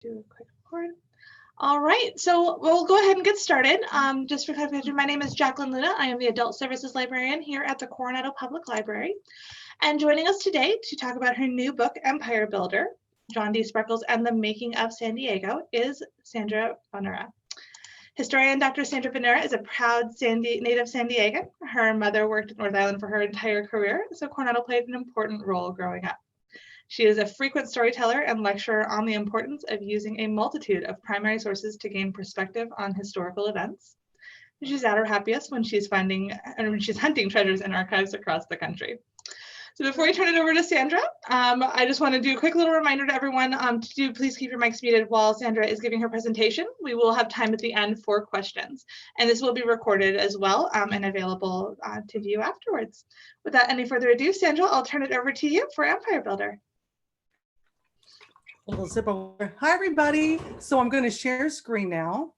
Do a quick record. All right, so we'll go ahead and get started. Just for clarification, my name is Jacqueline Luna. I am the Adult Services Librarian here at the Coronado Public Library. And joining us today to talk about her new book, Empire Builder, John D. Spreckels and the Making of San Diego, is Sandra Bonura. Historian Dr. Sandra Bonura is a proud native San Diegan. Her mother worked at North Island for her entire career, so Coronado played an important role growing up. She is a frequent storyteller and lecturer on the importance of using a multitude of primary sources to gain perspective on historical events. She's at her happiest when she's hunting treasures in archives across the country. So before we turn it over to Sandra, I just want to do a quick little reminder to everyone to please keep your mics muted while Sandra is giving her presentation. We will have time at the end for questions, and this will be recorded as well and available to view afterwards. Without any further ado, Sandra, I'll turn it over to you for Empire Builder. Little sip of water. Hi, everybody. So I'm going to share screen now.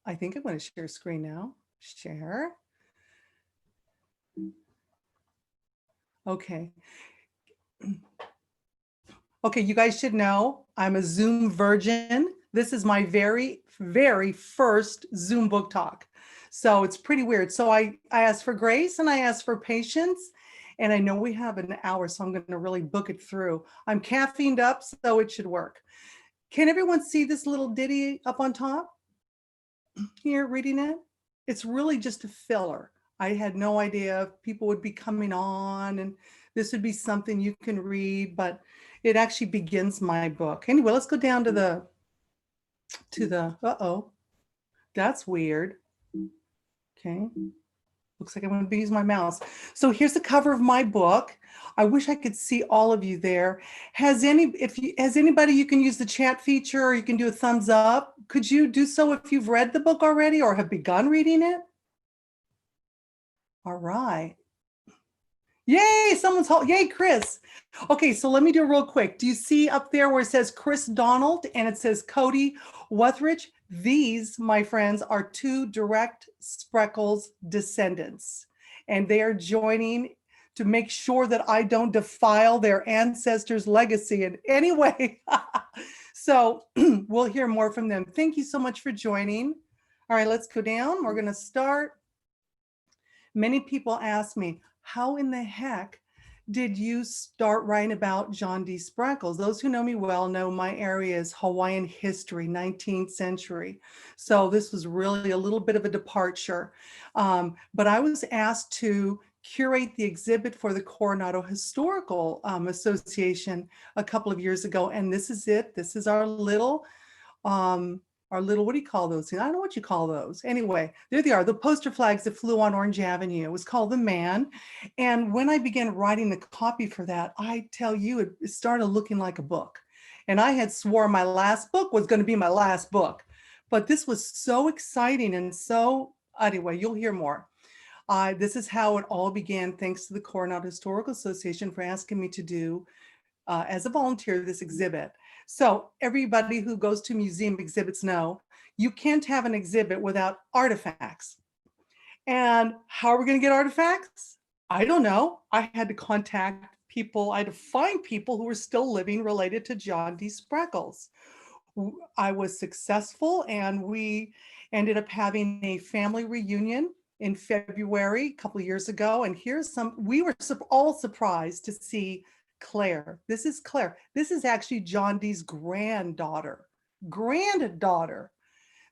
I think I'm going to share screen now. Share. Okay. Okay, you guys should know I'm a Zoom virgin. This is my very, very first Zoom book talk. So it's pretty weird. So I asked for grace and I asked for patience. And I know we have an hour, so I'm going to really book it through. I'm caffeined up, so it should work. Can everyone see this little ditty up on top? Here, reading it? It's really just a filler. I had no idea if people would be coming on and this would be something you can read, but it actually begins my book. Anyway, let's go down to the, uh-oh, that's weird. Okay. Looks like I'm going to use my mouse. So here's the cover of my book. I wish I could see all of you there. Has anybody, you can use the chat feature or you can do a thumbs up. Could you do so if you've read the book already or have begun reading it? All right. Yay, yay, Chris. Okay, so let me do it real quick. Do you see up there where it says Chris Donald and it says Cody Wuthridge? These, my friends, are two direct Spreckels descendants, and they are joining to make sure that I don't defile their ancestors' legacy in any way. So we'll hear more from them. Thank you so much for joining. All right, let's go down. We're going to start. Many people ask me, how in the heck did you start writing about John D. Spreckels? Those who know me well know my area is Hawaiian history, 19th century. So this was really a little bit of a departure. But I was asked to curate the exhibit for the Coronado Historical Association a couple of years ago. And this is it. This is our little, what do you call those things? I don't know what you call those. Anyway, there they are, the poster flags that flew on Orange Avenue. It was called The Man. And when I began writing the copy for that, I tell you, it started looking like a book. And I had swore my last book was going to be my last book. But this was so exciting. And so, anyway, you'll hear more. This is how it all began, thanks to the Coronado Historical Association for asking me to do, as a volunteer, this exhibit. So everybody who goes to museum exhibits know you can't have an exhibit without artifacts. And how are we going to get artifacts? I don't know. I had to contact people. I had to find people who were still living related to John D. Spreckels. I was successful and we ended up having a family reunion in February, a couple of years ago. And we were all surprised to see Claire. This is Claire. This is actually John D's granddaughter.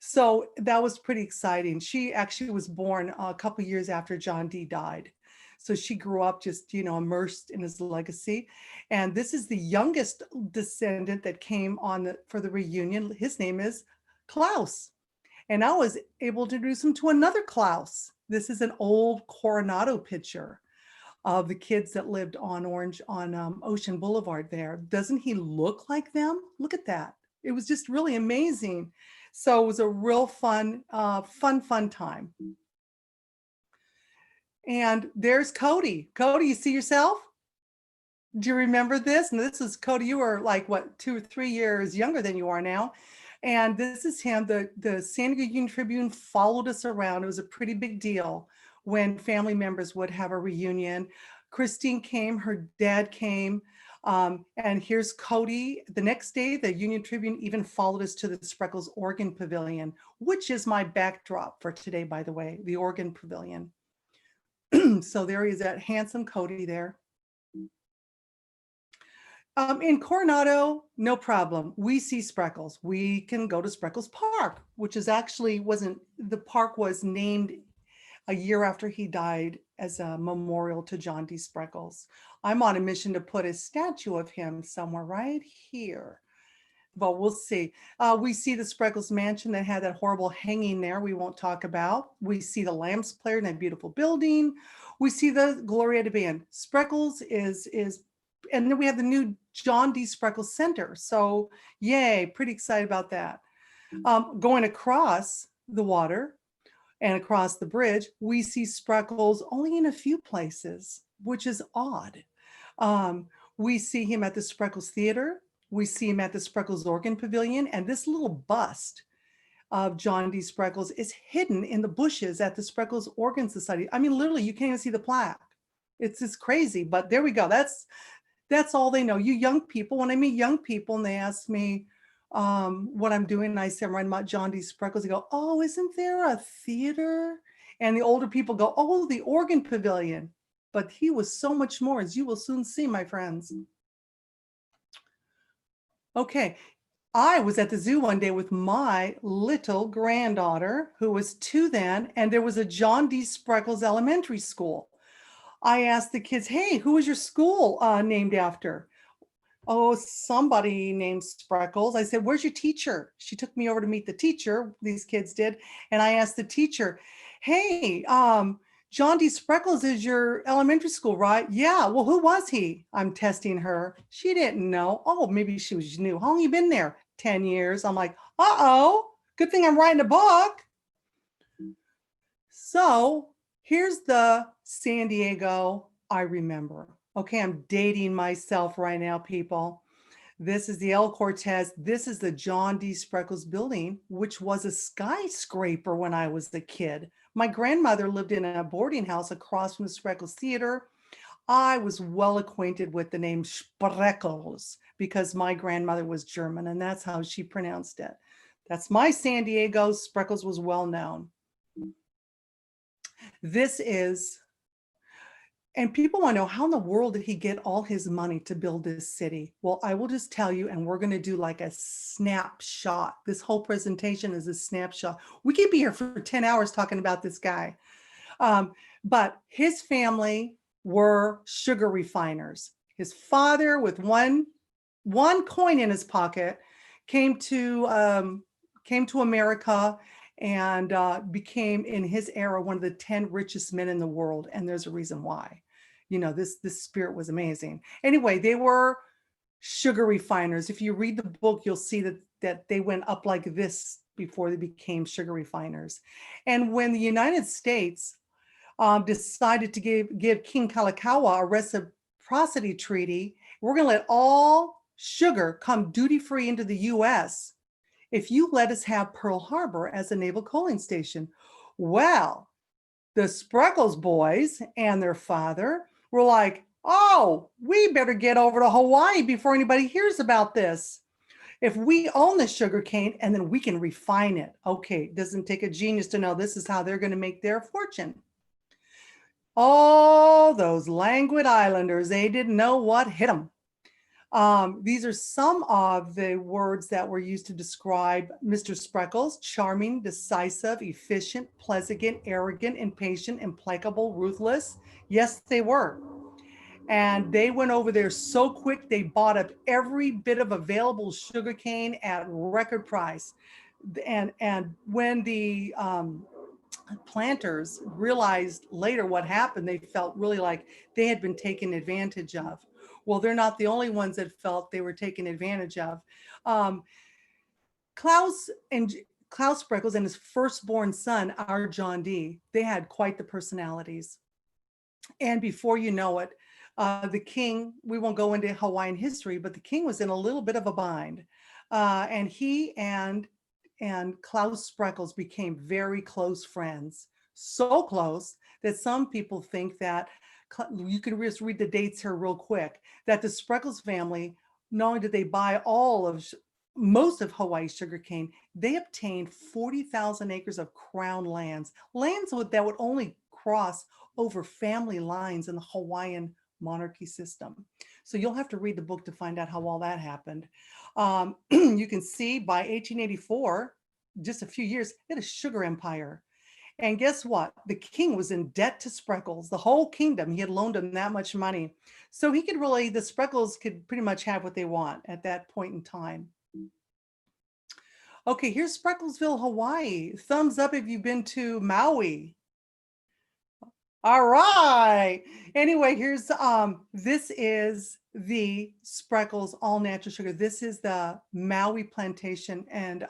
So that was pretty exciting. She actually was born a couple years after John D died. So she grew up just, immersed in his legacy. And this is the youngest descendant that came on for the reunion. His name is Klaus. And I was able to introduce him to another Klaus. This is an old Coronado picture of the kids that lived on Ocean Boulevard there. Doesn't he look like them? Look at that. It was just really amazing. So it was a real fun time. And there's Cody. Cody, you see yourself? Do you remember this? And this is Cody. You were like, what, 2 or 3 years younger than you are now. And this is him. The San Diego Union Tribune followed us around. It was a pretty big deal when family members would have a reunion. Christine came, her dad came. And here's Cody. The next day, the Union Tribune even followed us to the Spreckels Organ Pavilion, which is my backdrop for today, by the way, the Organ Pavilion. So there he is, that handsome Cody there. In Coronado, no problem. We see Spreckels. We can go to Spreckels Park, which is actually the park was named a year after he died as a memorial to John D. Spreckels. I'm on a mission to put a statue of him somewhere right here, but we'll see. We see the Spreckels mansion that had that horrible hanging there we won't talk about. We see the Lamps player in that beautiful building. We see the Glorietta band. Spreckels is, and then we have the new John D. Spreckels Center. So yay, pretty excited about that. Going across the water, and across the bridge, we see Spreckels only in a few places, which is odd. We see him at the Spreckels Theater. We see him at the Spreckels Organ Pavilion. And this little bust of John D. Spreckels is hidden in the bushes at the Spreckels Organ Society. I mean, literally, you can't even see the plaque. It's just crazy, but there we go. That's all they know. You young people, when I meet young people and they ask me, what I'm doing, and I say I'm writing about John D. Spreckels. They go, "Oh, isn't there a theater?" And the older people go, "Oh, the Organ Pavilion." But he was so much more, as you will soon see, my friends. Okay, I was at the zoo one day with my little granddaughter, who was 2 then, and there was a John D. Spreckels Elementary School. I asked the kids, "Hey, who is your school named after?" "Oh, somebody named Spreckels." I said, "Where's your teacher?" She took me over to meet the teacher, these kids did. And I asked the teacher, "Hey, John D. Spreckels is your elementary school, right?" "Yeah." "Well, who was he?" I'm testing her. She didn't know. Oh, maybe she was new. "How long you been there?" 10 years. I'm like, uh-oh, good thing I'm writing a book. So here's the San Diego I remember. Okay, I'm dating myself right now, people. This is the El Cortez. This is the John D. Spreckels building, which was a skyscraper when I was a kid. My grandmother lived in a boarding house across from the Spreckels Theater. I was well acquainted with the name Spreckels because my grandmother was German and that's how she pronounced it. That's my San Diego. Spreckels was well known. This is, and people want to know, how in the world did he get all his money to build this city? Well, I will just tell you, and we're going to do like a snapshot. This whole presentation is a snapshot. We could be here for 10 hours talking about this guy. But his family were sugar refiners. His father, with one coin in his pocket, came to America and became, in his era, one of the 10 richest men in the world. And there's a reason why. You know, this spirit was amazing. Anyway, they were sugar refiners. If you read the book, you'll see that they went up like this before they became sugar refiners. And when the United States decided to give King Kalakaua a reciprocity treaty, we're going to let all sugar come duty-free into the US if you let us have Pearl Harbor as a naval coaling station. Well, the Spreckels boys and their father were like, "Oh, we better get over to Hawaii before anybody hears about this. If we own the sugar cane and then we can refine it." Okay, doesn't take a genius to know this is how they're going to make their fortune. Oh, those languid islanders, they didn't know what hit them. These are some of the words that were used to describe Mr. Spreckels: charming, decisive, efficient, pleasant, arrogant, impatient, implacable, ruthless. Yes, they were. And they went over there so quick, they bought up every bit of available sugarcane at record price. And when the planters realized later what happened, they felt really like they had been taken advantage of. Well, they're not the only ones that felt they were taken advantage of. Klaus Spreckels and his firstborn son, our John D., they had quite the personalities. And before you know it, the king, we won't go into Hawaiian history, but the king was in a little bit of a bind. And he and Klaus Spreckels became very close friends. So close that some people think that you can just read the dates here real quick, that the Spreckels family, not only did they buy most of Hawaii's sugarcane, they obtained 40,000 acres of crown lands, that would only cross over family lines in the Hawaiian monarchy system. So you'll have to read the book to find out how all that happened. You can see by 1884, just a few years, they had a sugar empire. And guess what? The king was in debt to Spreckels, the whole kingdom. He had loaned him that much money. So the Spreckels could pretty much have what they want at that point in time. Okay, here's Spreckelsville, Hawaii. Thumbs up if you've been to Maui. All right. Anyway, this is the Spreckels all natural sugar. This is the Maui plantation, and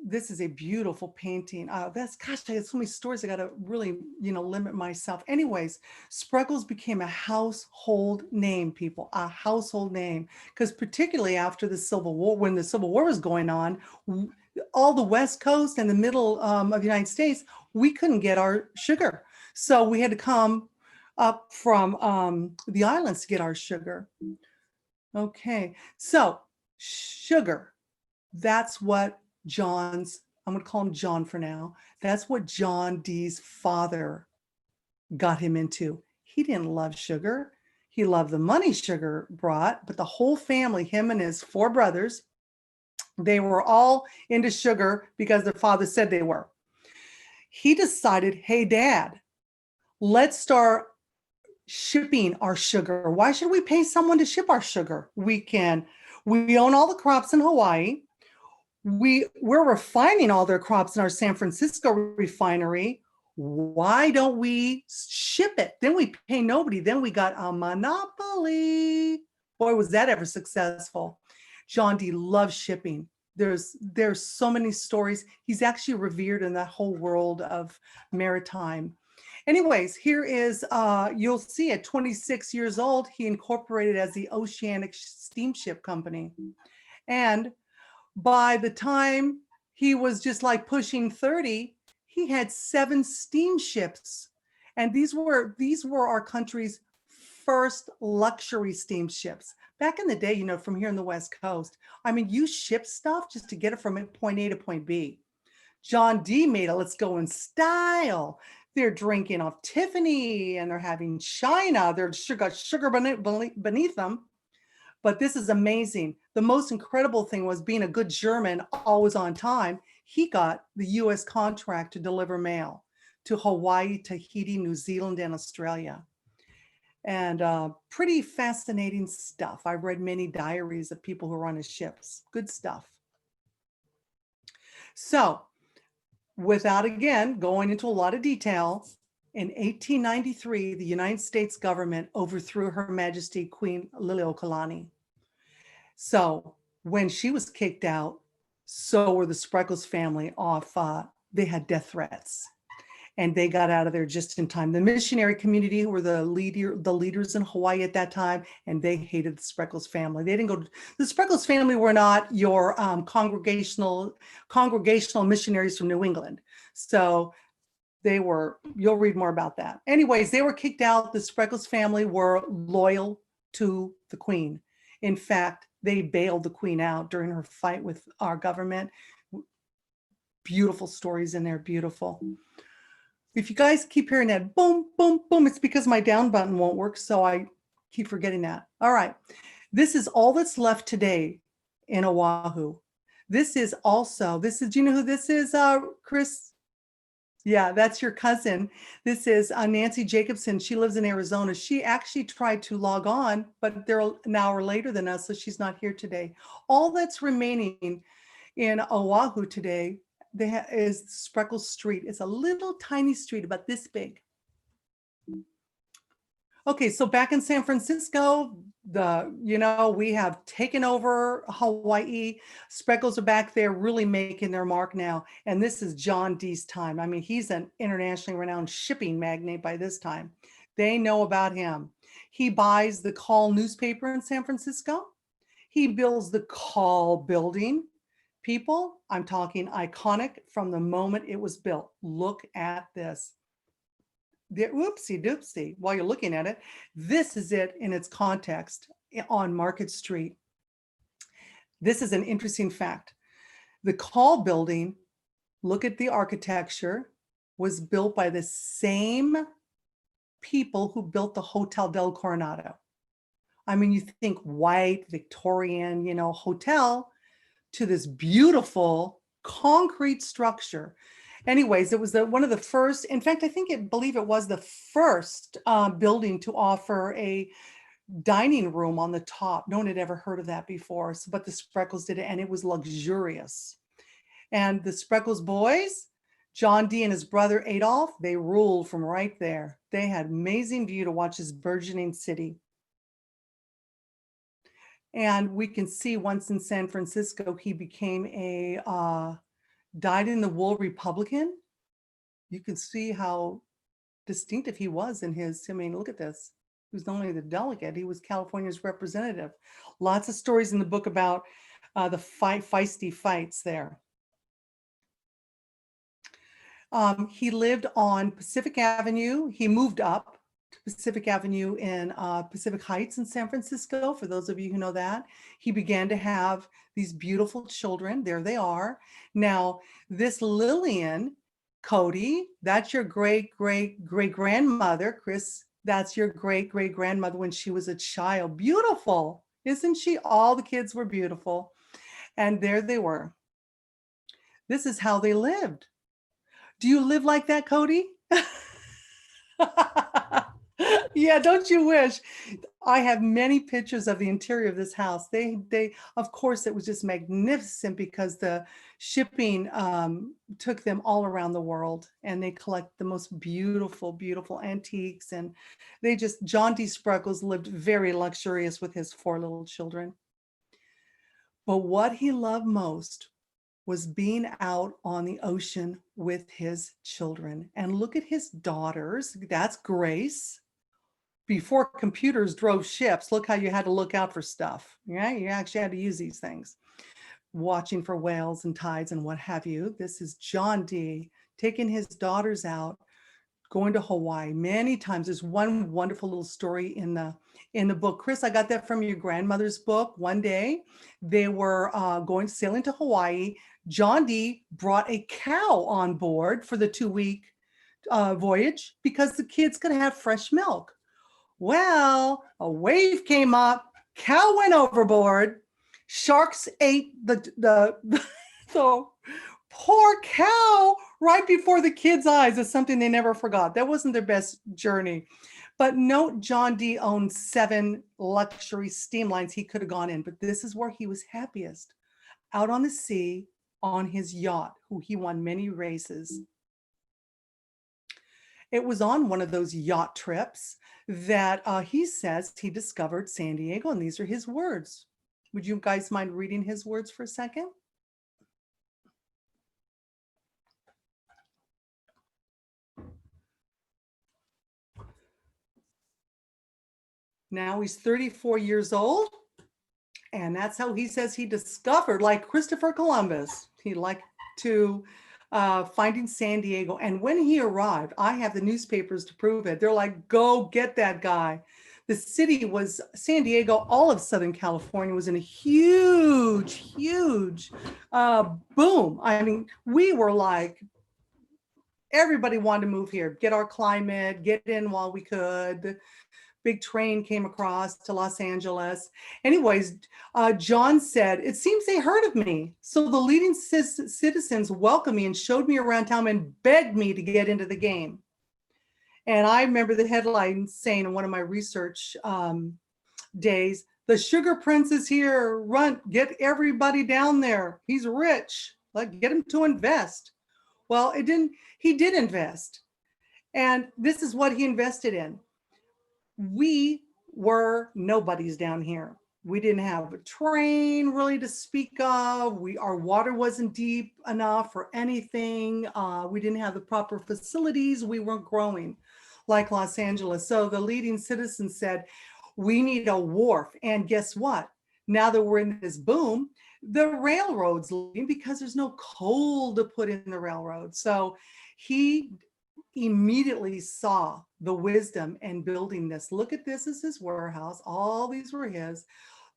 this is a beautiful painting. Gosh, I have so many stories. I got to really, limit myself. Anyways, Spreckels became a household name, people, a household name, because particularly after the Civil War, when the Civil War was going on, all the West Coast and the middle of the United States, we couldn't get our sugar. So we had to come up from the islands to get our sugar. Okay, so sugar, that's what I'm going to call him John for now. That's what John D's father got him into. He didn't love sugar. He loved the money sugar brought, but the whole family, him and his 4 brothers, they were all into sugar because their father said they were. He decided, hey, Dad, let's start shipping our sugar. Why should we pay someone to ship our sugar? We own all the crops in Hawaii. We're refining all their crops in our San Francisco refinery. Why don't we ship it? Then we pay nobody. Then we got a monopoly. Boy, was that ever successful. John D loves shipping. There's so many stories. He's actually revered in that whole world of maritime. Anyways, here is, you'll see at 26 years old, he incorporated as the Oceanic Steamship Company. And by the time he was just like pushing 30, he had 7 steamships. And these were our country's first luxury steamships. Back in the day, from here in the West Coast, I mean, you ship stuff just to get it from point A to point B. John D made it, let's go in style. They're drinking off Tiffany and they're having China. They're got sugar beneath them. But this is amazing. The most incredible thing was, being a good German, always on time, he got the US contract to deliver mail to Hawaii, Tahiti, New Zealand, and Australia. And pretty fascinating stuff. I've read many diaries of people who were on his ships. Good stuff. So without, again, going into a lot of detail, in 1893, the United States government overthrew Her Majesty Queen Liliuokalani. So when she was kicked out, so were the Spreckels family off. They had death threats, and they got out of there just in time. The missionary community were the leaders in Hawaii at that time, and they hated the Spreckels family. They didn't go. The Spreckels family were not your congregational missionaries from New England. So you'll read more about that. Anyways, they were kicked out. The Spreckels family were loyal to the Queen. In fact, they bailed the Queen out during her fight with our government. Beautiful stories in there, beautiful. If you guys keep hearing that boom, boom, boom, it's because my down button won't work, so I keep forgetting that. All right, this is all that's left today in Oahu. Do you know who this is, Chris? Yeah, that's your cousin. This is Nancy Jacobson. She lives in Arizona. She actually tried to log on, but they're an hour later than us, so she's not here today. All that's remaining in Oahu today is Spreckels Street. It's a little tiny street about this big. Okay, so back in San Francisco, we have taken over Hawaii. Spreckels are back there really making their mark now. And this is John D's time. I mean, he's an internationally renowned shipping magnate by this time. They know about him. He buys the Call newspaper in San Francisco. He builds the Call building. People, I'm talking iconic from the moment it was built. Look at this. Whoopsie doopsie. While you're looking at it, this is it in its context on Market Street. This is an interesting fact. The Call building, look at the architecture, was built by the same people who built the Hotel del Coronado. I mean, you think white, Victorian, hotel, to this beautiful concrete structure. Anyways, it was one of the first, in fact, believe it was the first building to offer a dining room on the top. No one had ever heard of that before, but the Spreckels did it, and it was luxurious. And the Spreckels boys, John D and his brother Adolf, they ruled from right there. They had amazing view to watch this burgeoning city. And we can see once in San Francisco, he became a dyed-in-the-wool Republican. You can see how distinctive he was in his, look at this. He was not only the delegate, he was California's representative. Lots of stories in the book about the feisty fights there. He lived on Pacific Avenue. He moved up to Pacific Avenue in Pacific Heights in San Francisco. For those of you who know that, he began to have these beautiful children. There they are. Now, this Lillian, Cody, that's your great-great-great-grandmother. Chris, that's your great-great-grandmother when she was a child. Beautiful, isn't she? All the kids were beautiful. And there they were. This is how they lived. Do you live like that, Cody? Yeah, don't you wish? I have many pictures of the interior of this house. They, of course, it was just magnificent because the shipping took them all around the world, and they collect the most beautiful, beautiful antiques. And John D. Spreckels lived very luxurious with his 4 little children. But what he loved most was being out on the ocean with his children. And look at his daughters. That's Grace. Before computers drove ships, look how you had to look out for stuff. Yeah, you actually had to use these things. Watching for whales and tides and what have you. This is John D. taking his daughters out, going to Hawaii many times. There's one wonderful little story in the book. Chris, I got that from your grandmother's book. One day they were sailing to Hawaii. John D brought a cow on board for the 2-week voyage because the kids could have fresh milk. Well, a wave came up, cow went overboard, sharks ate the poor cow right before the kids' eyes. Is something they never forgot. That wasn't their best journey. But note, John D owned 7 luxury steamlines he could have gone in, but this is where he was happiest, out on the sea on his yacht, who he won many races. It was on one of those yacht trips that he says he discovered San Diego, and these are his words. Would you guys mind reading his words for a second? Now he's 34 years old, and that's how he says he discovered, like Christopher Columbus, he liked to finding San Diego. And when he arrived, I have the newspapers to prove it. They're like, go get that guy. The city was, San Diego, all of Southern California was in a huge, huge boom. I mean, we were like, everybody wanted to move here, get our climate, get in while we could. Big train came across to Los Angeles. Anyways, John said, it seems they heard of me. So the leading citizens welcomed me and showed me around town and begged me to get into the game. And I remember the headline saying in one of my research days, the Sugar Prince is here, run, get everybody down there. He's rich, like get him to invest. Well, he did invest. And this is what he invested in. We were nobodies down here. We didn't have a train really to speak of. Our water wasn't deep enough for anything. We didn't have the proper facilities. We weren't growing like Los Angeles. So the leading citizens said, we need a wharf. And guess what? Now that we're in this boom, the railroad's leaving because there's no coal to put in the railroad. So he immediately saw the wisdom in building this. Look at this as his warehouse. All these were his.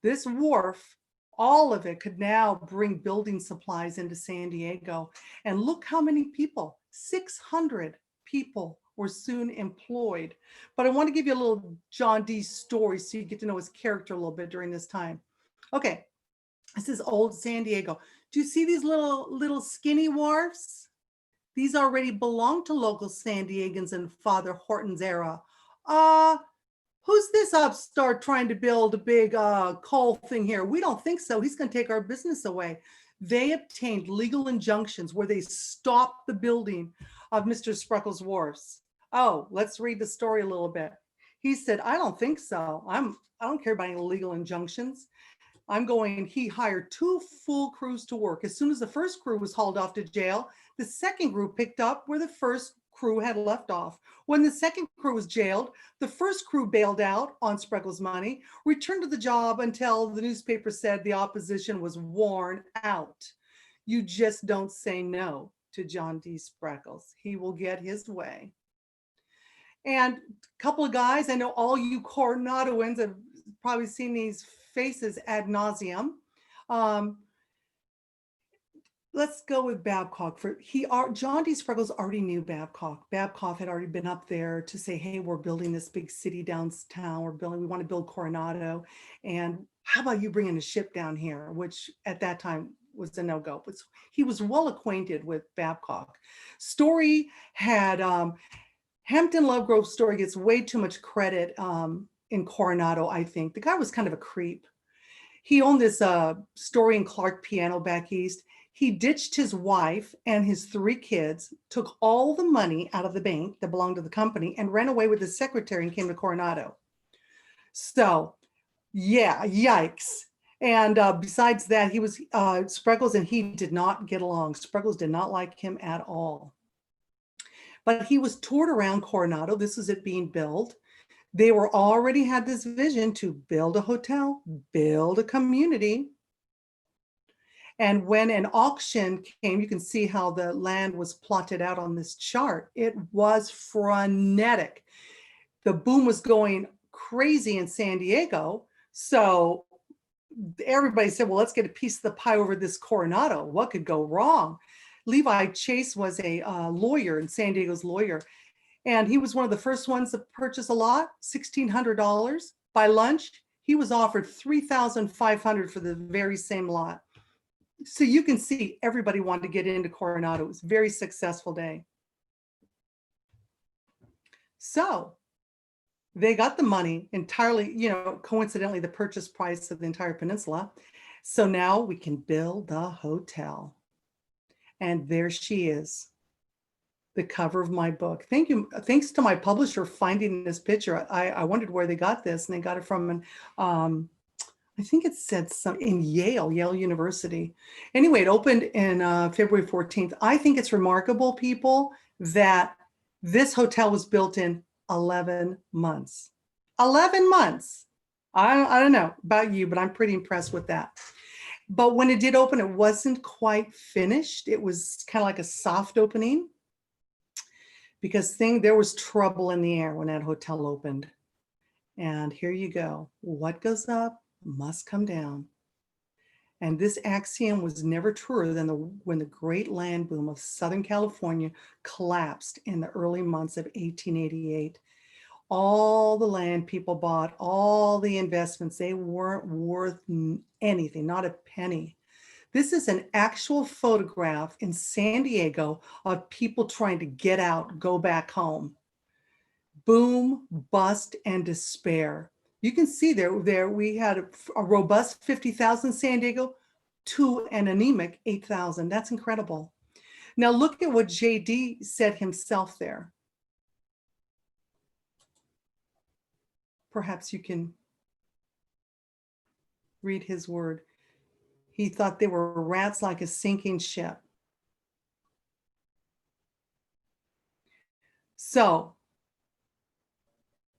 This wharf, all of it could now bring building supplies into San Diego. And look how many people, 600 people were soon employed. But I want to give you a little John D story so you get to know his character a little bit during this time. Okay, this is old San Diego. Do you see these little skinny wharfs? These already belong to local San Diegans in Father Horton's era. Who's this upstart trying to build a big coal thing here? We don't think so. He's going to take our business away. They obtained legal injunctions where they stopped the building of Mr. Spreckels' wharfs. Oh, let's read the story a little bit. He said, I don't think so. I don't care about any legal injunctions. He hired 2 full crews to work. As soon as the first crew was hauled off to jail, the second crew picked up where the first crew had left off. When the second crew was jailed, the first crew bailed out on Spreckels' money, returned to the job until the newspaper said the opposition was worn out. You just don't say no to John D. Spreckels. He will get his way. And a couple of guys, I know all you Coronadoans have probably seen these faces ad nauseum. Let's go with Babcock. John D. Spreckels already knew Babcock. Babcock had already been up there to say, hey, we're building this big city downtown. We want to build Coronado. And how about you bringing a ship down here, which at that time was a no-go. But he was well acquainted with Babcock. Story had, Hampton Lovegrove Story gets way too much credit in Coronado, I think. The guy was kind of a creep. He owned this Story and Clark piano back east. He ditched his wife and his 3 kids, took all the money out of the bank that belonged to the company, and ran away with his secretary and came to Coronado. So, yeah, yikes. And besides that, he was Spreckels and he did not get along. Spreckels did not like him at all. But he was toured around Coronado. This was it being built. They were already had this vision to build a hotel, build a community. And when an auction came, you can see how the land was plotted out on this chart. It was frenetic. The boom was going crazy in San Diego. So everybody said, well, let's get a piece of the pie over this Coronado. What could go wrong? Levi Chase was a lawyer in San Diego's lawyer. And he was one of the first ones to purchase a lot, $1,600. By lunch, he was offered $3,500 for the very same lot. So you can see everybody wanted to get into Coronado. It was a very successful day. So they got the money entirely, coincidentally, the purchase price of the entire peninsula. So now we can build the hotel. And there she is, the cover of my book. Thank you. Thanks to my publisher finding this picture. I wondered where they got this, and they got it from I think it said in Yale University. Anyway, it opened in February 14th. I think it's remarkable, people, that this hotel was built in 11 months. 11 months. I don't know about you, but I'm pretty impressed with that. But when it did open, it wasn't quite finished. It was kind of like a soft opening because there was trouble in the air when that hotel opened. And here you go. What goes up must come down. And this axiom was never truer than when the great land boom of Southern California collapsed in the early months of 1888. All the land people bought, all the investments, they weren't worth anything, not a penny. This is an actual photograph in San Diego of people trying to get out, go back home. Boom, bust, and despair. You can see there we had a robust 50,000 San Diego to an anemic 8,000. That's incredible. Now look at what JD said himself there. Perhaps you can read his word. He thought they were rats like a sinking ship. So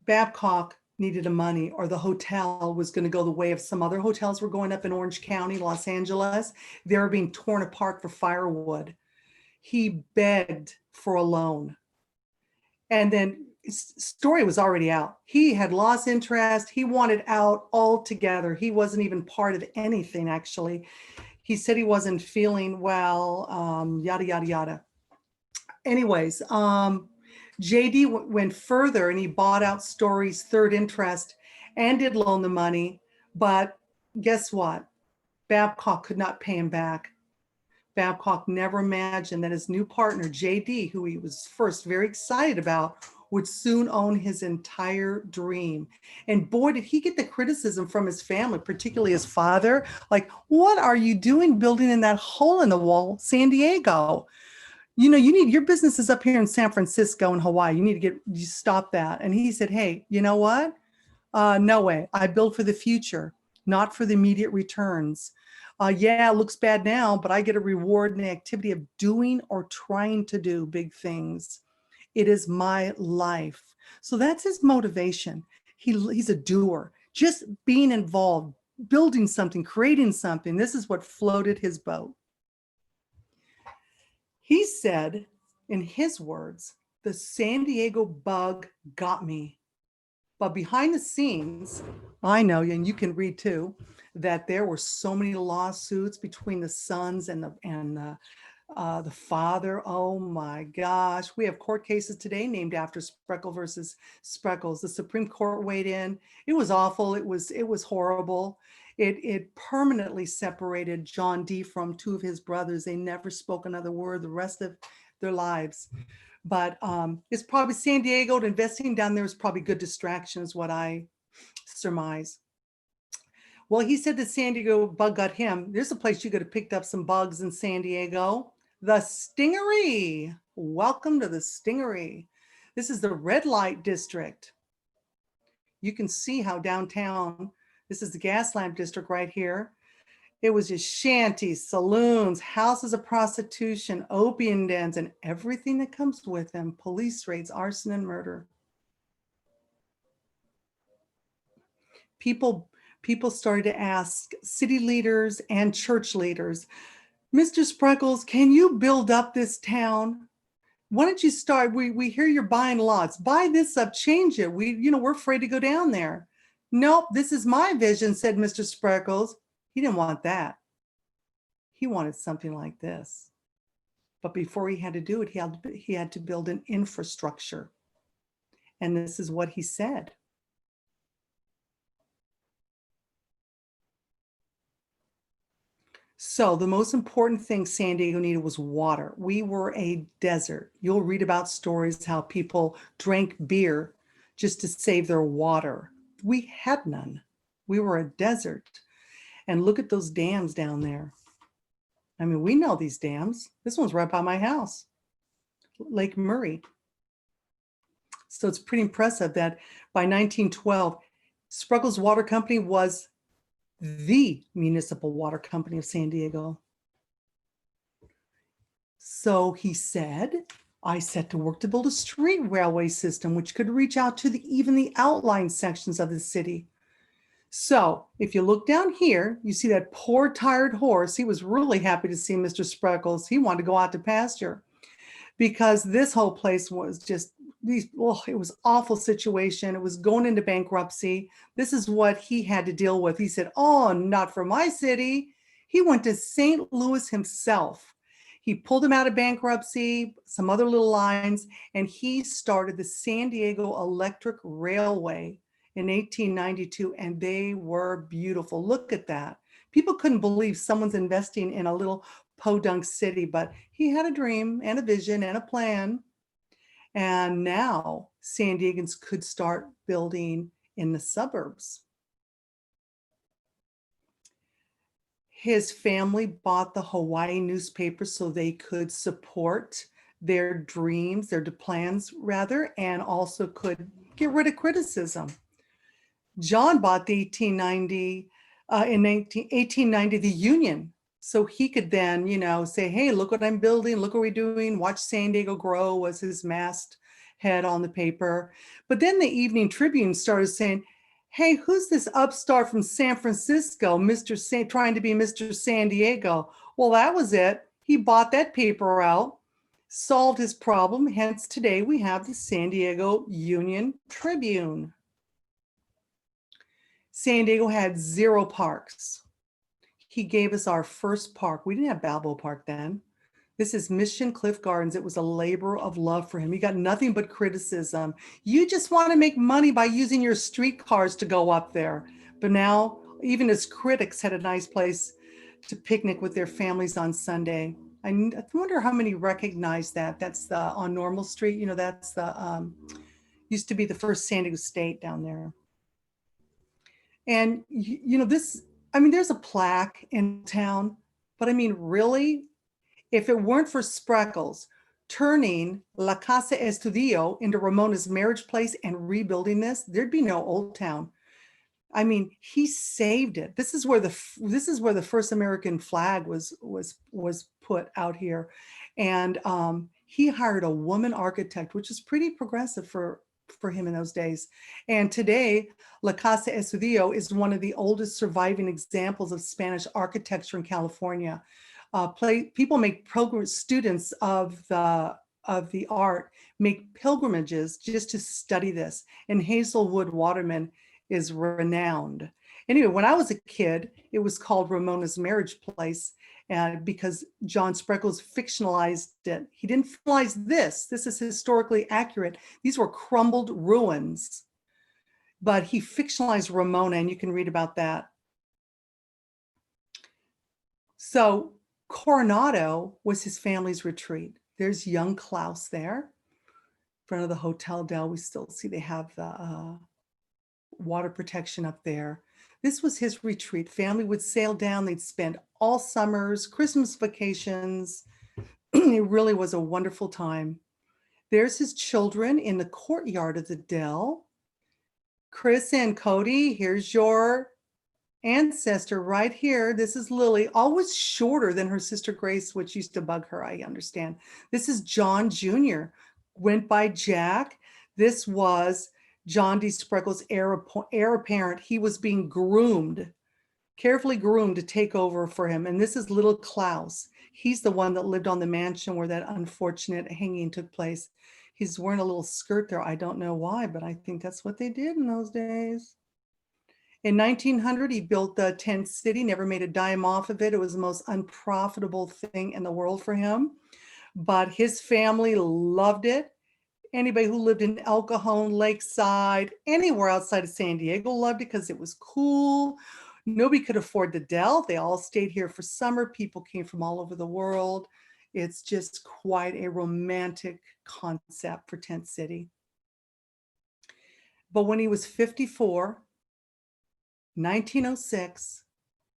Babcock needed the money, or the hotel was going to go the way of some other hotels were going up in Orange County, Los Angeles. They were being torn apart for firewood. He begged for a loan. And then story was already out. He had lost interest. He wanted out altogether. He wasn't even part of anything, actually. He said he wasn't feeling well, yada, yada, yada. Anyways, JD went further and he bought out Story's third interest and did loan the money. But guess what? Babcock could not pay him back. Babcock never imagined that his new partner, JD, who he was first very excited about, would soon own his entire dream. And boy, did he get the criticism from his family, particularly his father. Like, what are you doing building in that hole in the wall, San Diego? You know, your business is up here in San Francisco and Hawaii. You need to stop that. And he said, hey, you know what? No way. I build for the future, not for the immediate returns. Yeah, it looks bad now, but I get a reward in the activity of doing or trying to do big things. It is my life. So that's his motivation. He's a doer, just being involved, building something, creating something. This is what floated his boat. He said, in his words, the San Diego bug got me. But behind the scenes, I know, and you can read too, that there were so many lawsuits between the sons and the father. Oh my gosh. We have court cases today named after Spreckels versus Spreckels. The Supreme Court weighed in. It was awful. It was horrible. It permanently separated John D from two of his brothers. They never spoke another word the rest of their lives. But it's probably San Diego, investing down there is probably good distraction is what I surmise. Well, he said the San Diego bug got him. There's a place you could have picked up some bugs in San Diego. The Stingery. Welcome to the Stingery. This is the red light district. You can see how downtown, this is the gas lamp district right here. It was just shanties, saloons, houses of prostitution, opium dens, and everything that comes with them. Police raids, arson, and murder. People started to ask city leaders and church leaders, Mr. Spreckels, can you build up this town? Why don't you start? We hear you're buying lots. Buy this up, change it. We're afraid to go down there. Nope, this is my vision, said Mr. Spreckels. He didn't want that. He wanted something like this. But before he had to do it, he had to build an infrastructure. And this is what he said. So the most important thing San Diego needed was water. We were a desert. You'll read about stories how people drank beer just to save their water. We had none. We were a desert. And look at those dams down there. I mean, we know these dams. This one's right by my house, Lake Murray. So it's pretty impressive that by 1912, Spreckels Water Company was the municipal water company of San Diego. So he said, I set to work to build a street railway system which could reach out to even the outlying sections of the city. So if you look down here, you see that poor tired horse. He was really happy to see Mr. Spreckels. He wanted to go out to pasture because this whole place was just it was awful situation. It was going into bankruptcy. This is what he had to deal with. He said, oh, not for my city. He went to St. Louis himself. He pulled him out of bankruptcy, some other little lines, and he started the San Diego Electric Railway in 1892, and they were beautiful. Look at that. People couldn't believe someone's investing in a little podunk city, but he had a dream and a vision and a plan. And now San Diegans could start building in the suburbs. His family bought the Hawaii newspaper so they could support their dreams, their plans rather, and also could get rid of criticism. John bought the 1890, the Union, so he could then, say, hey, look what I'm building, look what we're doing, watch San Diego grow was his masthead on the paper. But then the Evening Tribune started saying, hey, who's this upstart from San Francisco, trying to be Mr. San Diego? Well, that was it. He bought that paper out. solved his problem. Hence today we have the San Diego Union Tribune. San Diego had 0 parks. He gave us our first park. We didn't have Balboa Park then. This is Mission Cliff Gardens. It was a labor of love for him. He got nothing but criticism. You just want to make money by using your streetcars to go up there. But now, even his critics had a nice place to picnic with their families on Sunday. I wonder how many recognize that. That's the on Normal Street. You know, that's the used to be the first San Diego State down there. And you know, this, I mean, there's a plaque in town, but I mean, really, if it weren't for Spreckels turning La Casa Estudio into Ramona's marriage place and rebuilding this, there'd be no Old Town. I mean, he saved it. This is where the first American flag was put out here, and he hired a woman architect, which is pretty progressive for him in those days. And today, La Casa Estudio is one of the oldest surviving examples of Spanish architecture in California. People make students of the art make pilgrimages just to study this. And Hazelwood Waterman is renowned. Anyway, when I was a kid, it was called Ramona's Marriage Place, because John Spreckels fictionalized it. He didn't fictionalize this. This is historically accurate. These were crumbled ruins, but he fictionalized Ramona, and you can read about that. So Coronado was his family's retreat. There's young Klaus there, in front of the Hotel Del. We still see they have the water protection up there. This was his retreat. Family would sail down. They'd spend all summers, Christmas vacations. It really was a wonderful time. There's his children in the courtyard of the Del. Chris and Cody, here's your ancestor right here. This is Lily, always shorter than her sister Grace, which used to bug her, I understand. This is John Jr., went by Jack. This was John D. Spreckels' heir apparent. He was being groomed, carefully groomed to take over for him. And this is little Klaus. He's the one that lived on the mansion where that unfortunate hanging took place. He's wearing a little skirt there. I don't know why, but I think that's what they did in those days. In 1900, he built the tent city, never made a dime off of it. It was the most unprofitable thing in the world for him, but his family loved it. Anybody who lived in El Cajon, Lakeside, anywhere outside of San Diego loved it because it was cool. Nobody could afford the Del. They all stayed here for summer. People came from all over the world. It's just quite a romantic concept for Tent City. But when he was 54, 1906,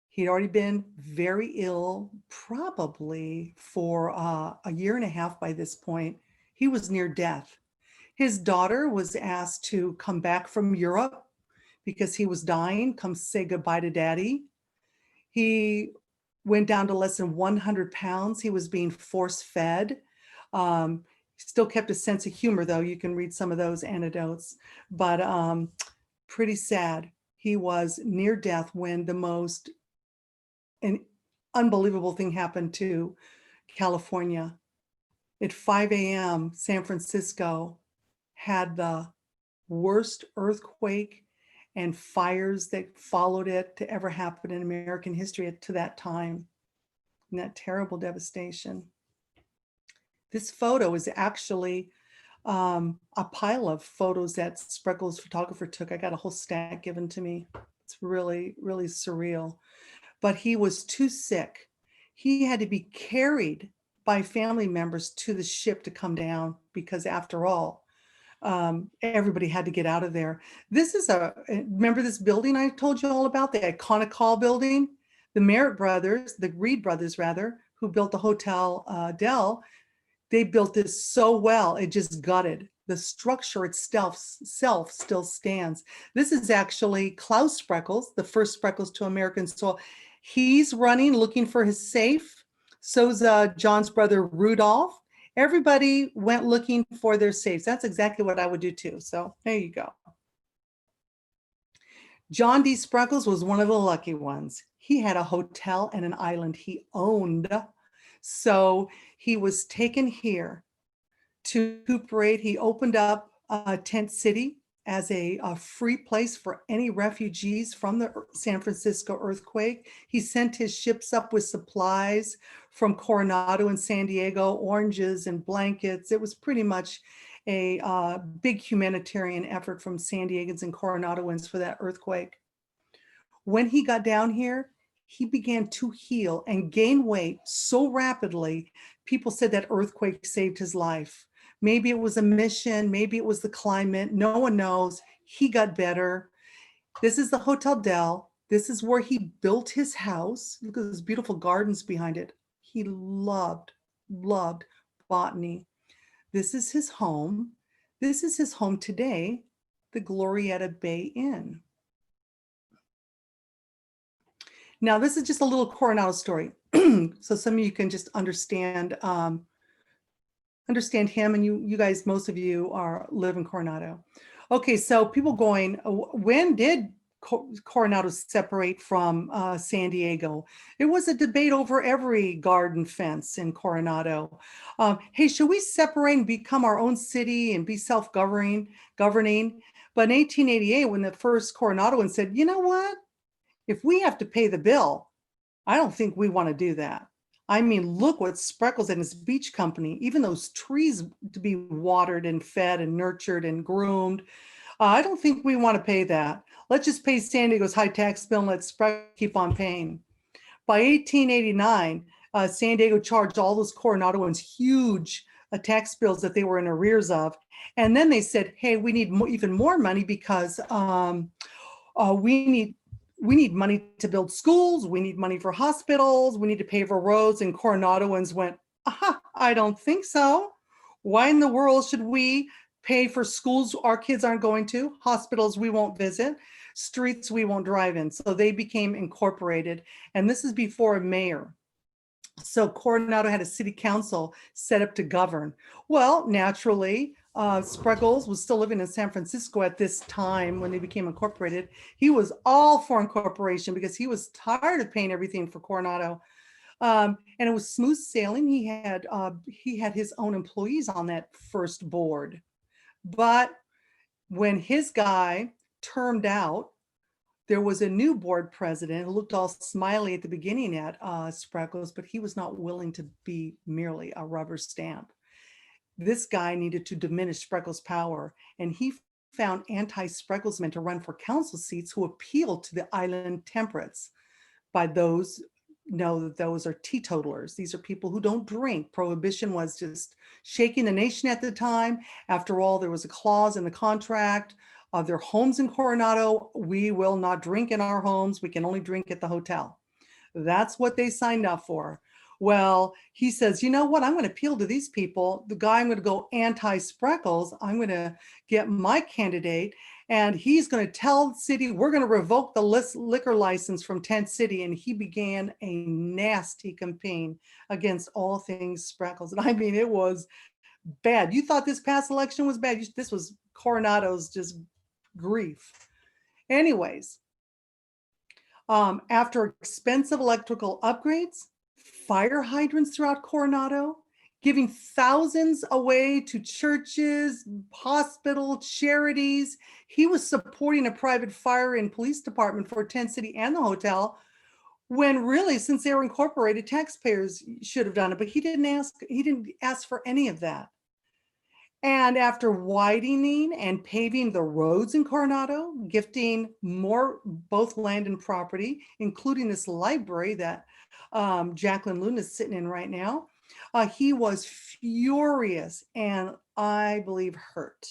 he'd already been very ill, probably for a year and a half by this point. He was near death. His daughter was asked to come back from Europe because he was dying, come say goodbye to daddy. He went down to less than 100 pounds. He was being force fed. Still kept a sense of humor, though. You can read some of those anecdotes, but pretty sad. He was near death when an unbelievable thing happened to California. At 5 a.m., San Francisco had the worst earthquake and fires that followed it to ever happen in American history to that time, and that terrible devastation. This photo is actually a pile of photos that Spreckels' photographer took. I got a whole stack given to me. It's really, really surreal. But he was too sick. He had to be carried by family members to the ship to come down because, after all, everybody had to get out of there. This is remember this building I told you all about, the iconic Hall building? The Merritt brothers, the Reed brothers rather, who built the Hotel Del, they built this so well, it just gutted. The structure itself still stands. This is actually Klaus Spreckels, the first Spreckels to American soil. He's running, looking for his safe. So's John's brother, Rudolph. Everybody went looking for their safes. That's exactly what I would do too. So there you go. John D. Spreckels was one of the lucky ones. He had a hotel and an island he owned. So he was taken here To recuperate, he opened up Tent City as a free place for any refugees from the San Francisco earthquake. He sent his ships up with supplies from Coronado and San Diego, oranges and blankets. It was pretty much a big humanitarian effort from San Diegans and Coronadoans for that earthquake. When he got down here, he began to heal and gain weight so rapidly, people said that earthquake saved his life. Maybe it was a mission, maybe it was the climate, no one knows. He got better. This is the Hotel Del. This is where he built his house. Look at those beautiful gardens behind it. He loved botany. This is his home. This is his home today, the Glorietta Bay Inn. Now, this is just a little Coronado story. So some of you can just understand him, and you guys, most of you live in Coronado. Okay, so people going, when did Coronado separate from San Diego? It was a debate over every garden fence in Coronado. Hey, should we separate and become our own city and be self-governing? But in 1888, when the first Coronadoan said, you know what? If we have to pay the bill, I don't think we want to do that. I mean, look what Spreckels and his beach company, even those trees to be watered and fed and nurtured and groomed. I don't think we want to pay that. Let's just pay San Diego's high tax bill and let Spreckels keep on paying. By 1889, San Diego charged all those Coronadoans huge tax bills that they were in arrears of. And then they said, hey, we need even more money because we need money to build schools, we need money for hospitals, we need to pay for roads. And Coronadoans went, I don't think so. Why in the world should we pay for schools our kids aren't going to, hospitals we won't visit, streets we won't drive in? So they became incorporated. And this is before a mayor. So Coronado had a city council set up to govern. Well, naturally, Spreckels was still living in San Francisco at this time when they became incorporated. He was all for incorporation because he was tired of paying everything for Coronado. And it was smooth sailing. He had his own employees on that first board. But when his guy termed out, there was a new board president who looked all smiley at the beginning at Spreckels, but he was not willing to be merely a rubber stamp. This guy needed to diminish Spreckels' power, and he found anti-Spreckelsmen to run for council seats who appealed to the island temperates. By those, know that those are teetotalers. These are people who don't drink. Prohibition was just shaking the nation at the time. After all, there was a clause in the contract of their homes in Coronado. We will not drink in our homes. We can only drink at the hotel. That's what they signed up for. Well, he says, you know what? I'm going to appeal to these people. The guy, I'm going to go anti-Spreckels. I'm going to get my candidate, and he's going to tell the city, we're going to revoke the liquor license from Tent City. And he began a nasty campaign against all things Spreckels. And I mean, it was bad. You thought this past election was bad. This was Coronado's just grief. Anyways, after expensive electrical upgrades, fire hydrants throughout Coronado, giving thousands away to churches, hospital, charities. He was supporting a private fire and police department for Tent City and the hotel, when really, since they were incorporated, taxpayers should have done it, but he didn't ask for any of that. And after widening and paving the roads in Coronado, gifting more both land and property, including this library that Jacqueline Luna is sitting in right now, he was furious and I believe hurt.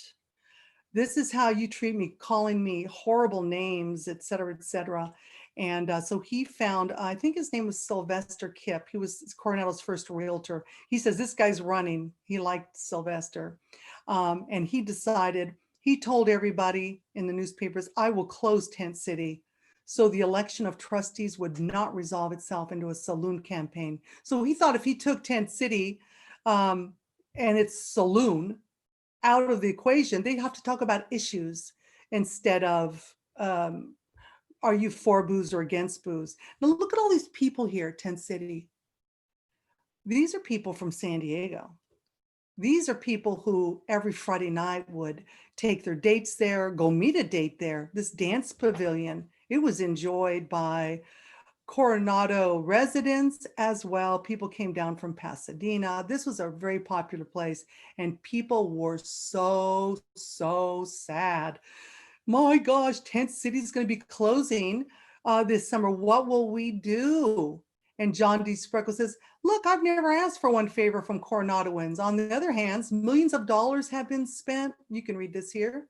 This is how you treat me, calling me horrible names, et cetera, et cetera. And so he found, I think his name was Sylvester Kipp. He was Coronado's first realtor. He says, this guy's running. He liked Sylvester. And he decided, he told everybody in the newspapers, I will close Tent City. So the election of trustees would not resolve itself into a saloon campaign. So he thought if he took Tent City and its saloon out of the equation, they have to talk about issues instead of, are you for booze or against booze? Now look at all these people here at Tent City. These are people from San Diego. These are people who every Friday night would take their dates there, go meet a date there. This dance pavilion, it was enjoyed by Coronado residents as well. People came down from Pasadena. This was a very popular place, and people were so, so sad. My gosh, Tent City is going to be closing this summer. What will we do? And John D. Spreckels says, look, I've never asked for one favor from Coronadoans. On the other hand, millions of dollars have been spent. You can read this here.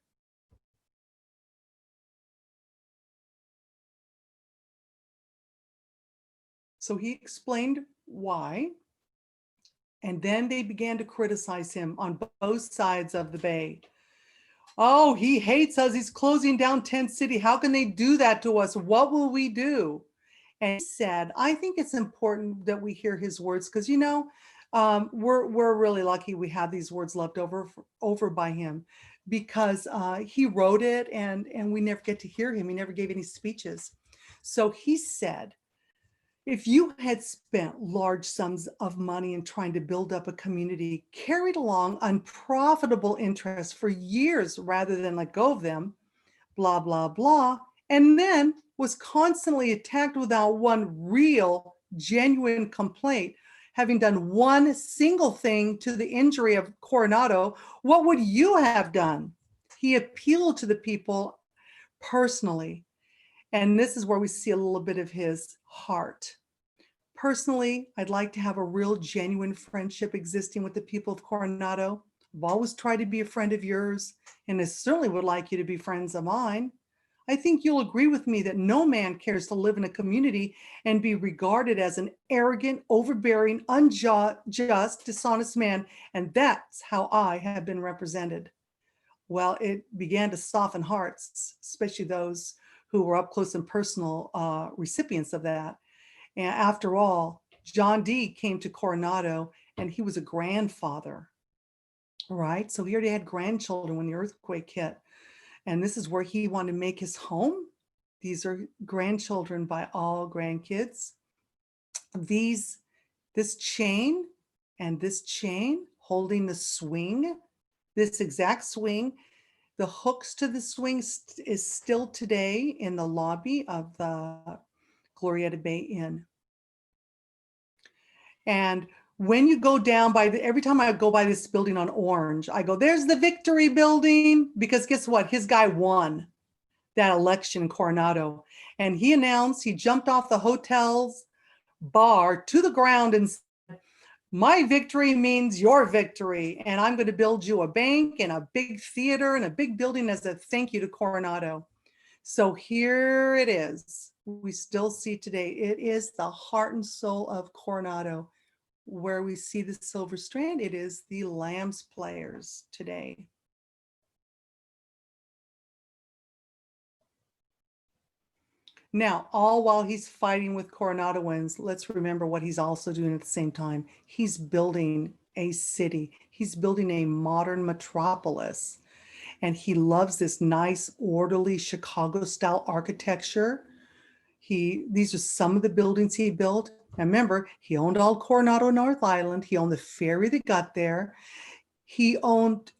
So he explained why. And then they began to criticize him on both sides of the bay. Oh, he hates us. He's closing down Tent City. How can they do that to us? What will we do? And he said, I think it's important that we hear his words because, you know, we're really lucky we have these words left over by him because he wrote it and we never get to hear him. He never gave any speeches. So he said, if you had spent large sums of money in trying to build up a community, carried along unprofitable interests for years rather than let go of them, blah, blah, blah, and then was constantly attacked without one real, genuine complaint, having done one single thing to the injury of Coronado, what would you have done? He appealed to the people personally. And this is where we see a little bit of his heart. Personally, I'd like to have a real genuine friendship existing with the people of Coronado. I've always tried to be a friend of yours, and I certainly would like you to be friends of mine. I think you'll agree with me that no man cares to live in a community and be regarded as an arrogant, overbearing, unjust, dishonest man, and that's how I have been represented. Well, it began to soften hearts, especially those who were up close and personal recipients of that. And after all, John D came to Coronado and he was a grandfather, right? So he already had grandchildren when the earthquake hit. And this is where he wanted to make his home. These are grandchildren by all grandkids. This chain and this chain holding the swing, this exact swing, the hooks to the swing is still today in the lobby of the Glorieta Bay Inn. And when you go down by every time I go by this building on Orange, I go, there's the Victory Building, because guess what? His guy won that election in Coronado. And he announced, he jumped off the hotel's bar to the ground and said, my victory means your victory. And I'm going to build you a bank and a big theater and a big building as a thank you to Coronado. So here it is. We still see today. It is the heart and soul of Coronado. Where we see the silver strand, it is the Lambs Players today. Now, all while he's fighting with Coronadoans, let's remember what he's also doing at the same time. He's building a city. He's building a modern metropolis. And he loves this nice, orderly Chicago-style architecture. These are some of the buildings he built. Now remember, he owned all Coronado North Island. He owned the ferry that got there. He owned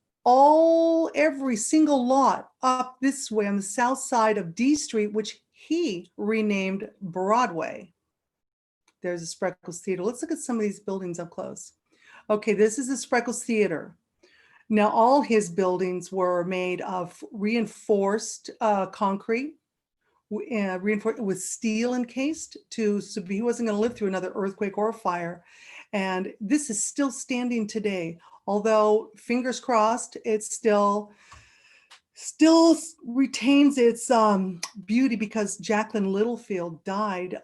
every single lot up this way on the south side of D Street, which he renamed Broadway. There's a Spreckels Theater. Let's look at some of these buildings up close. Okay, this is the Spreckels Theater. Now, all his buildings were made of reinforced concrete, reinforced with steel encased so he wasn't going to live through another earthquake or fire. And this is still standing today. Although fingers crossed, it still retains its beauty, because Jacqueline Littlefield died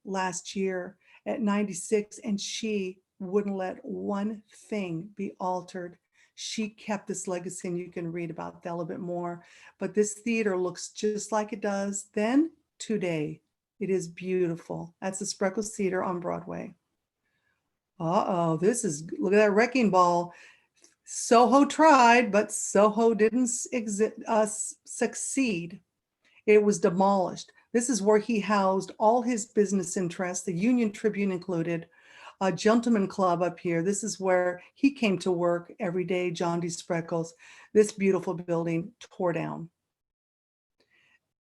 last year at 96, and she wouldn't let one thing be altered. She kept this legacy, and you can read about that a little bit more. But this theater looks just like it does then today. It is beautiful. That's the Spreckels Theater on Broadway. Uh-oh, look at that wrecking ball. Soho tried, but Soho didn't succeed. It was demolished. This is where he housed all his business interests, the Union Tribune included, Gentleman Club up here. This is where he came to work every day, John D. Spreckels. This beautiful building tore down.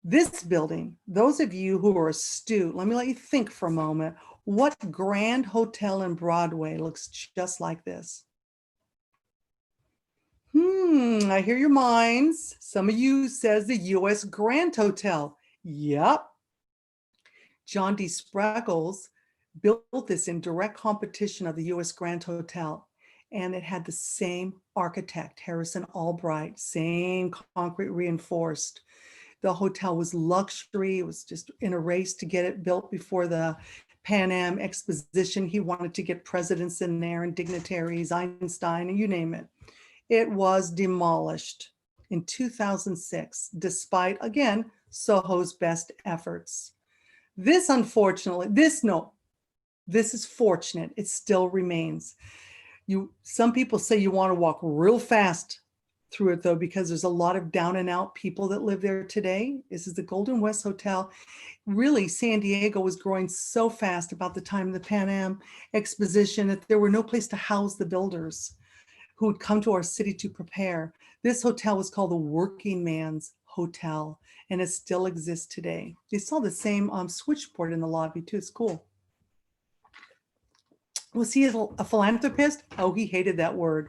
This building, those of you who are astute, let me let you think for a moment. What grand hotel in Broadway looks just like this? I hear your minds. Some of you says the U.S. Grand Hotel. Yep. John D. Spreckels built this in direct competition of the U.S. Grand Hotel, and it had the same architect, Harrison Albright, same concrete reinforced. The hotel was luxury. It was just in a race to get it built before the Pan Am Exposition. He wanted to get presidents in there and dignitaries, Einstein, and you name it. It was demolished in 2006, despite, again, Soho's best efforts. This, unfortunately, this is fortunate. It still remains. Some people say you want to walk real fast through it, though, because there's a lot of down and out people that live there today. This is the Golden West Hotel. Really, San Diego was growing so fast about the time of the Pan Am Exposition that there were no place to house the builders who would come to our city to prepare. This hotel was called the Working Man's Hotel, and it still exists today. They saw the same switchboard in the lobby too. It's cool. Was he a philanthropist? Oh, he hated that word.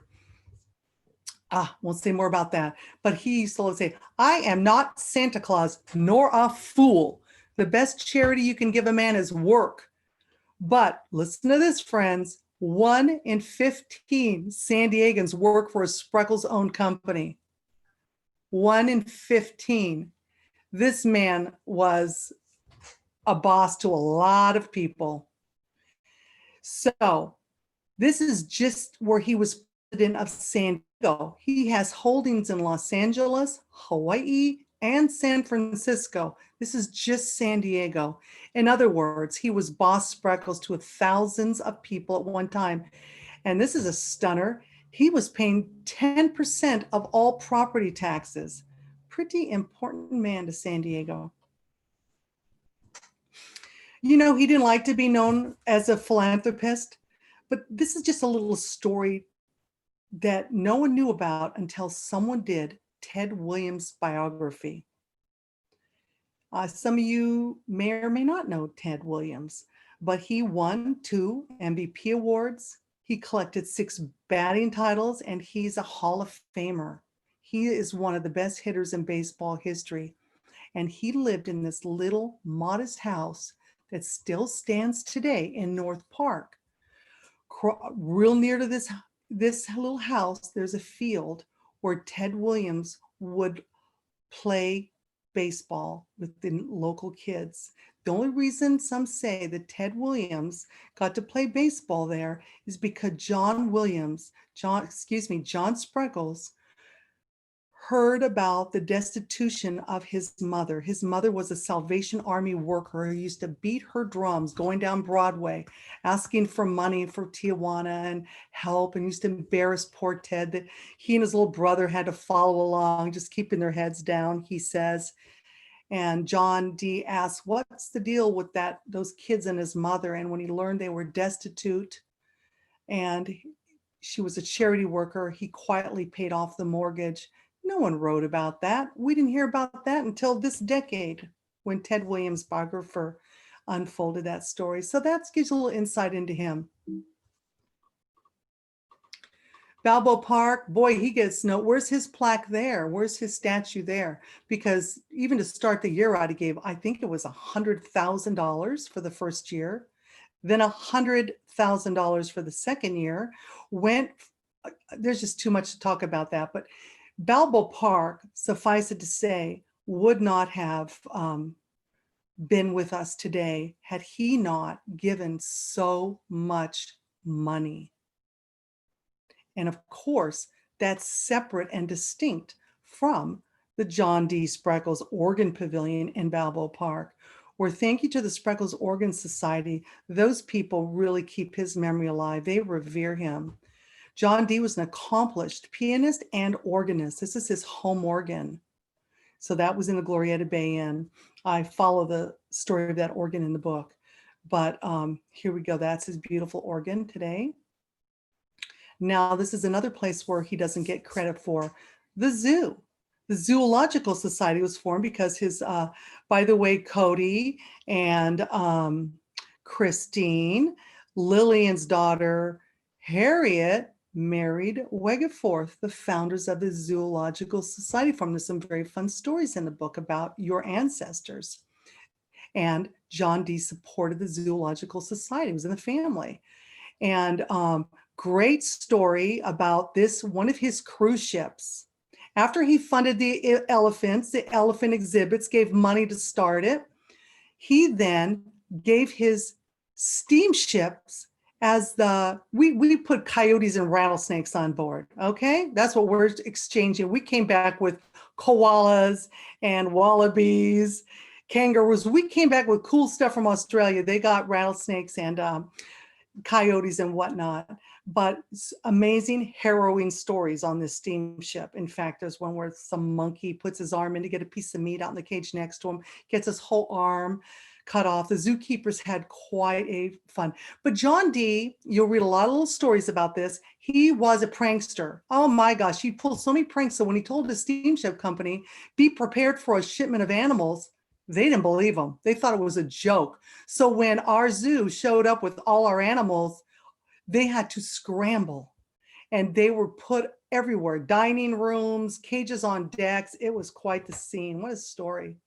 Won't say more about that. But he used to say, I am not Santa Claus nor a fool. The best charity you can give a man is work. But listen to this, friends. 1 in 15 San Diegans work for a Spreckels-owned company. 1 in 15. This man was a boss to a lot of people. So this is just where he was president of San Diego. He has holdings in Los Angeles, Hawaii, and San Francisco. This is just San Diego. In other words, he was boss Spreckels to thousands of people at one time. And this is a stunner. He was paying 10% of all property taxes. Pretty important man to San Diego. You know, he didn't like to be known as a philanthropist, but this is just a little story that no one knew about until someone did Ted Williams' biography. Some of you may or may not know Ted Williams, but he won 2 MVP awards. He collected 6 batting titles, and he's a Hall of Famer. He is one of the best hitters in baseball history. And he lived in this little modest house that still stands today in North Park. Real near to this little house, there's a field where Ted Williams would play baseball with the local kids. The only reason some say that Ted Williams got to play baseball there is because John Spreckels heard about the destitution of his mother. His mother was a Salvation Army worker who used to beat her drums going down Broadway, asking for money for Tijuana and help, and used to embarrass poor Ted that he and his little brother had to follow along, just keeping their heads down, he says. And John D. asked, what's the deal with those kids and his mother? And when he learned they were destitute and she was a charity worker, he quietly paid off the mortgage. No one wrote about that. We didn't hear about that until this decade when Ted Williams' biographer unfolded that story. So that gives a little insight into him. Balboa Park, boy, he gets no. Where's his plaque there? Where's his statue there? Because even to start the year out, he gave, I think it was $100,000 for the first year, then $100,000 for the second year. There's just too much to talk about that, but Balboa Park, suffice it to say, would not have been with us today had he not given so much money. And of course, that's separate and distinct from the John D. Spreckels Organ Pavilion in Balboa Park, where thank you to the Spreckels Organ Society, those people really keep his memory alive. They revere him. John D. was an accomplished pianist and organist. This is his home organ. So that was in the Glorieta Bay Inn. I follow the story of that organ in the book. But here we go. That's his beautiful organ today. Now, this is another place where he doesn't get credit for the zoo. The Zoological Society was formed because his, by the way, Cody and Christine, Lillian's daughter, Harriet, married Wegeforth, the founders of the Zoological Society formed. There's some very fun stories in the book about your ancestors. And John Dee supported the Zoological Society. It was in the family. And great story about this, one of his cruise ships. After he funded the elephant exhibits, gave money to start it, he then gave his steamships as we put coyotes and rattlesnakes on board, okay? That's what we're exchanging. We came back with koalas and wallabies, kangaroos. We came back with cool stuff from Australia. They got rattlesnakes and coyotes and whatnot, but amazing, harrowing stories on this steamship. In fact, there's one where some monkey puts his arm in to get a piece of meat out in the cage next to him, gets his whole arm cut off. The zookeepers had quite a fun. But John Dee, you'll read a lot of little stories about this. He was a prankster. Oh my gosh, he pulled so many pranks. So when he told his steamship company, be prepared for a shipment of animals, they didn't believe him. They thought it was a joke. So when our zoo showed up with all our animals, they had to scramble and they were put everywhere, dining rooms, cages on decks. It was quite the scene. What a story.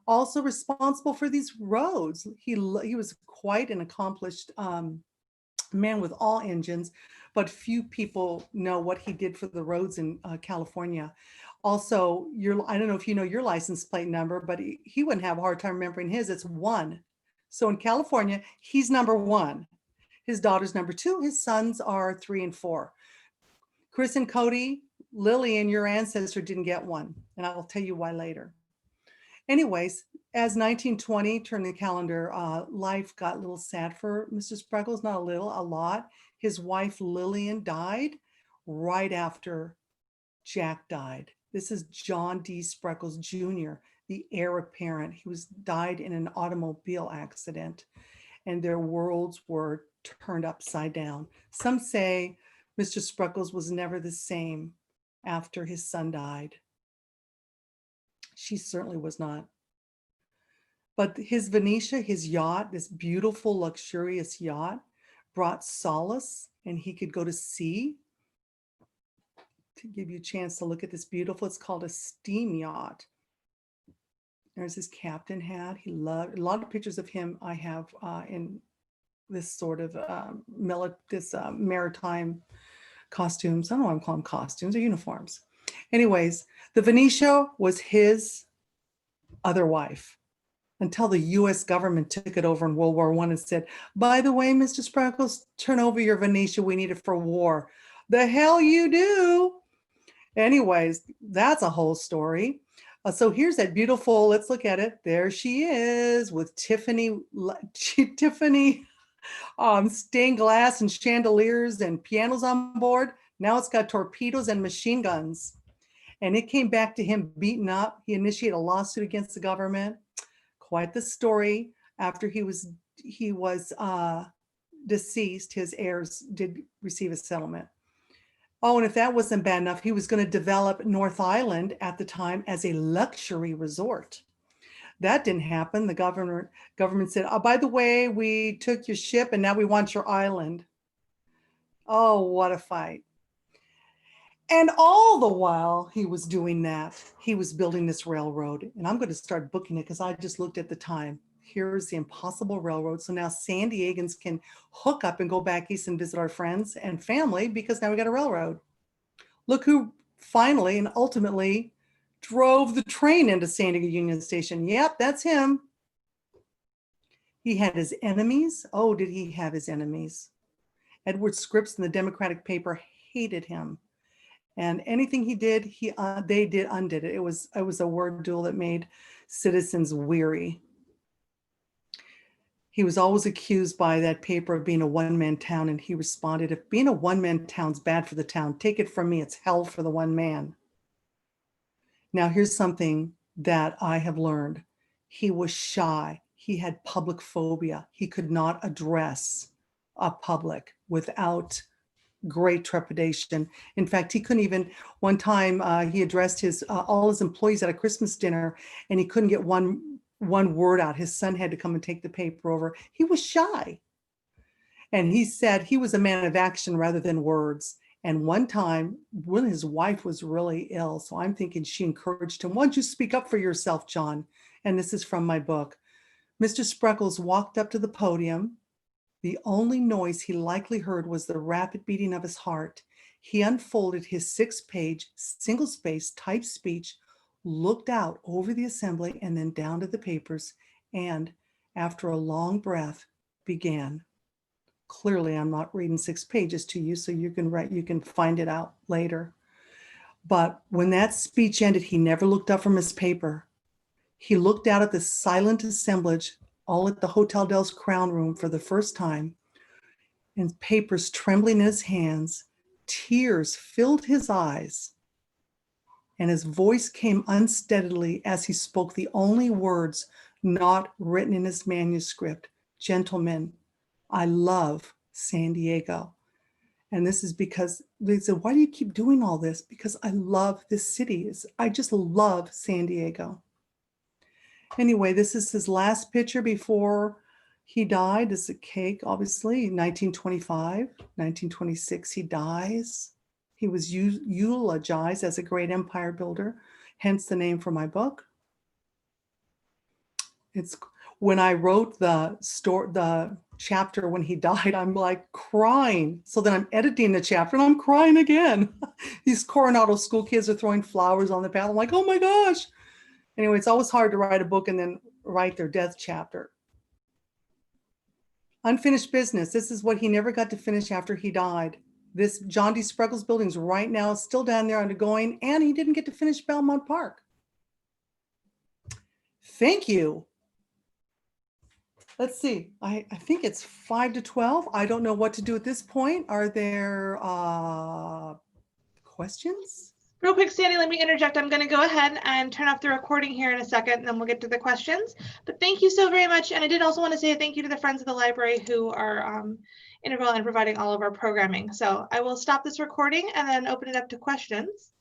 Also responsible for these roads. He was quite an accomplished man with all engines, but few people know what he did for the roads in California. Also, I don't know if you know your license plate number, but he wouldn't have a hard time remembering his. It's 1. So in California, he's number 1. His daughter's number 2. His sons are 3 and 4. Chris and Cody, Lillian, your ancestor didn't get one, and I'll tell you why later. Anyways, as 1920 turned the calendar, life got a little sad for Mr. Spreckels, not a little, a lot. His wife Lillian died right after Jack died. This is John D. Spreckels Jr., the heir apparent. He died in an automobile accident, and their worlds were turned upside down. Some say Mr. Spreckels was never the same after his son died. She certainly was not. But his Venetia, his yacht, this beautiful, luxurious yacht, brought solace, and he could go to sea. To give you a chance to look at this beautiful, it's called a steam yacht. There's his captain hat. He loved a lot of pictures of him. I have in this sort of maritime costumes. I don't know why I'm calling them costumes or uniforms. Anyways, the Venetia was his other wife until the US government took it over in World War I and said, by the way, Mr. Spreckels, turn over your Venetia. We need it for war. The hell you do. Anyways, that's a whole story. So here's that beautiful, let's look at it. There she is with Tiffany stained glass and chandeliers and pianos on board. Now it's got torpedoes and machine guns. And it came back to him beaten up. He initiated a lawsuit against the government. Quite the story. After he was deceased, his heirs did receive a settlement. Oh, and if that wasn't bad enough, he was going to develop North Island at the time as a luxury resort. That didn't happen. The government said, oh, by the way, we took your ship and now we want your island. Oh, what a fight. And all the while he was doing that, he was building this railroad. And I'm going to start booking it because I just looked at the time. Here's the Impossible Railroad. So now San Diegans can hook up and go back east and visit our friends and family because now we got a railroad. Look who finally and ultimately drove the train into San Diego Union Station. Yep, that's him. He had his enemies. Oh, did he have his enemies? Edward Scripps in the Democratic paper hated him. And anything he did, they undid it. It was a word duel that made citizens weary. He was always accused by that paper of being a one-man town, and he responded, if being a one-man town's bad for the town, take it from me, it's hell for the one man. Now here's something that I have learned. He was shy. he had public phobia. He could not address a public without great trepidation. In fact, he couldn't even, one time he addressed all his employees at a Christmas dinner, and he couldn't get one word out. His son had to come and take the paper over. He was shy. And he said he was a man of action rather than words. And one time when his wife was really ill, so I'm thinking she encouraged him, why don't you speak up for yourself, John? And this is from my book. Mr. Spreckels walked up to the podium. The only noise he likely heard was the rapid beating of his heart. He unfolded his 6-page, single-spaced typed speech, looked out over the assembly and then down to the papers, and after a long breath, began. Clearly, I'm not reading 6 pages to you, so you can find it out later. But when that speech ended, he never looked up from his paper. He looked out at the silent assemblage, all at the Hotel Del's Crown Room for the first time, and papers trembling in his hands, tears filled his eyes, and his voice came unsteadily as he spoke the only words not written in his manuscript. Gentlemen, I love San Diego. And this is because they said, why do you keep doing all this? Because I love this city. I just love San Diego. Anyway, this is his last picture before he died. This is a cake, obviously, 1925, 1926, he dies. He was eulogized as a great empire builder, hence the name for my book. It's when I wrote the chapter when he died, I'm like crying. So then I'm editing the chapter and I'm crying again. These Coronado school kids are throwing flowers on the path. I'm like, oh my gosh. Anyway, it's always hard to write a book and then write their death chapter. Unfinished business. This is what he never got to finish after he died. This John D. Spreckels building's right now still down there undergoing, and he didn't get to finish Belmont Park. Thank you. Let's see. I think it's 5 to 12. I don't know what to do at this point. Are there questions? Real quick, Sandy, let me interject. I'm going to go ahead and turn off the recording here in a second, and then we'll get to the questions. But thank you so very much. And I did also want to say thank you to the Friends of the Library who are integral in providing all of our programming. So I will stop this recording and then open it up to questions.